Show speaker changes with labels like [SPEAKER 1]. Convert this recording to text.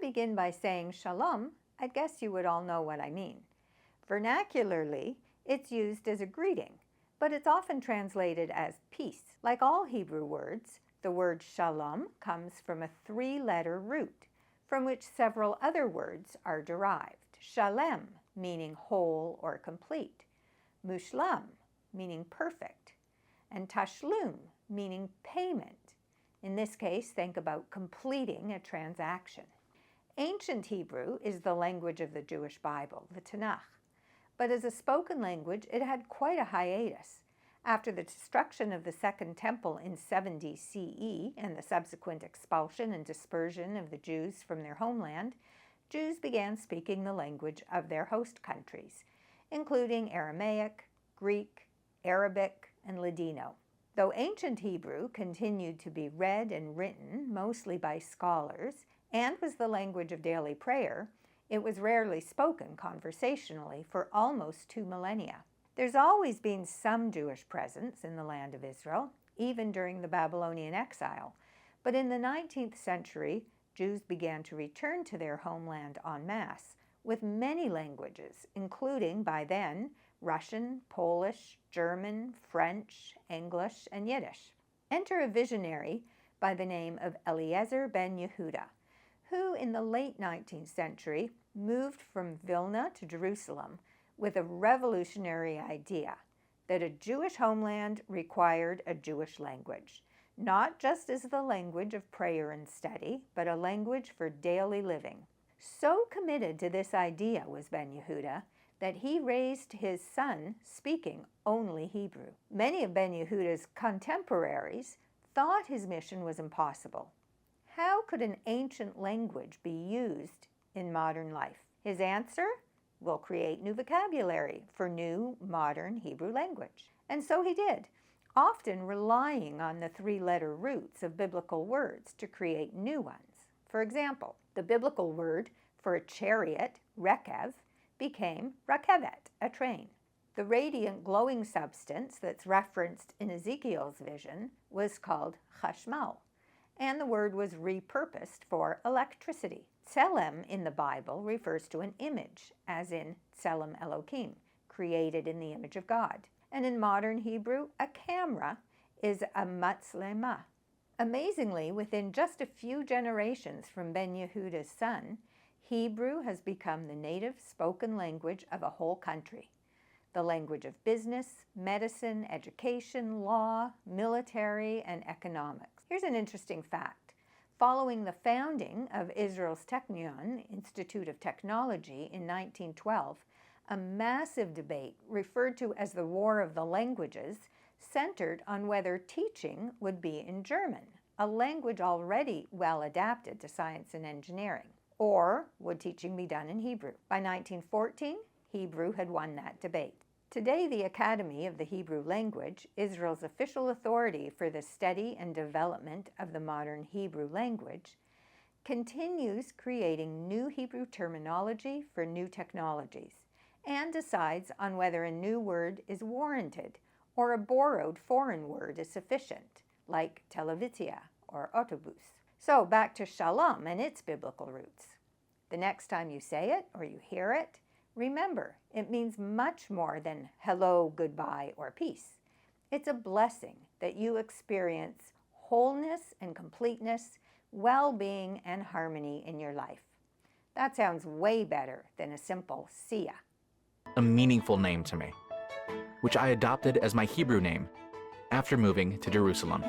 [SPEAKER 1] begin by saying shalom, I guess you would all know what I mean. Vernacularly, it's used as a greeting, but it's often translated as peace. Like all Hebrew words, the word shalom comes from a three-letter root, from which several other words are derived. Shalem, meaning whole or complete. Mushlam, meaning perfect. And tashlum, meaning payment. In this case, think about completing a transaction. Ancient Hebrew is the language of the Jewish Bible, the Tanakh. But as a spoken language, it had quite a hiatus. After the destruction of the Second Temple in 70 CE and the subsequent expulsion and dispersion of the Jews from their homeland, Jews began speaking the language of their host countries, including Aramaic, Greek, Arabic, and Ladino. Though ancient Hebrew continued to be read and written mostly by scholars and was the language of daily prayer, it was rarely spoken conversationally for almost 2 millennia. There's always been some Jewish presence in the land of Israel, even during the Babylonian exile, but in the 19th century, Jews began to return to their homeland en masse, with many languages, including, by then, Russian, Polish, German, French, English, and Yiddish. Enter a visionary by the name of Eliezer Ben-Yehuda, who in the late 19th century moved from Vilna to Jerusalem with a revolutionary idea that a Jewish homeland required a Jewish language, not just as the language of prayer and study, but a language for daily living. So committed to this idea was Ben-Yehuda that he raised his son speaking only Hebrew. Many of Ben-Yehuda's contemporaries thought his mission was impossible. How could an ancient language be used in modern life? His answer? We'll create new vocabulary for new, modern Hebrew language. And so he did, often relying on the three-letter roots of biblical words to create new ones. For example, the biblical word for a chariot, rekev, became rakevet, a train. The radiant glowing substance that's referenced in Ezekiel's vision was called chashmal, and the word was repurposed for electricity. Tselem in the Bible refers to an image, as in Tselem Elohim, created in the image of God. And in modern Hebrew, a camera is a matzlema. Amazingly, within just a few generations from Ben-Yehuda's son, Hebrew has become the native spoken language of a whole country, the language of business, medicine, education, law, military, and economics. Here's an interesting fact. Following the founding of Israel's Technion, Institute of Technology, in 1912, a massive debate referred to as the War of the Languages centered on whether teaching would be in German, a language already well adapted to science and engineering, or would teaching be done in Hebrew. By 1914, Hebrew had won that debate. Today, the Academy of the Hebrew Language, Israel's official authority for the study and development of the modern Hebrew language, continues creating new Hebrew terminology for new technologies and decides on whether a new word is warranted or a borrowed foreign word is sufficient, like televitia or autobus. So back to shalom and its biblical roots. The next time you say it or you hear it, remember, it means much more than hello, goodbye, or peace. It's a blessing that you experience wholeness and completeness, well-being and harmony in your life. That sounds way better than a simple see ya.
[SPEAKER 2] A meaningful name to me, which I adopted as my Hebrew name after moving to Jerusalem.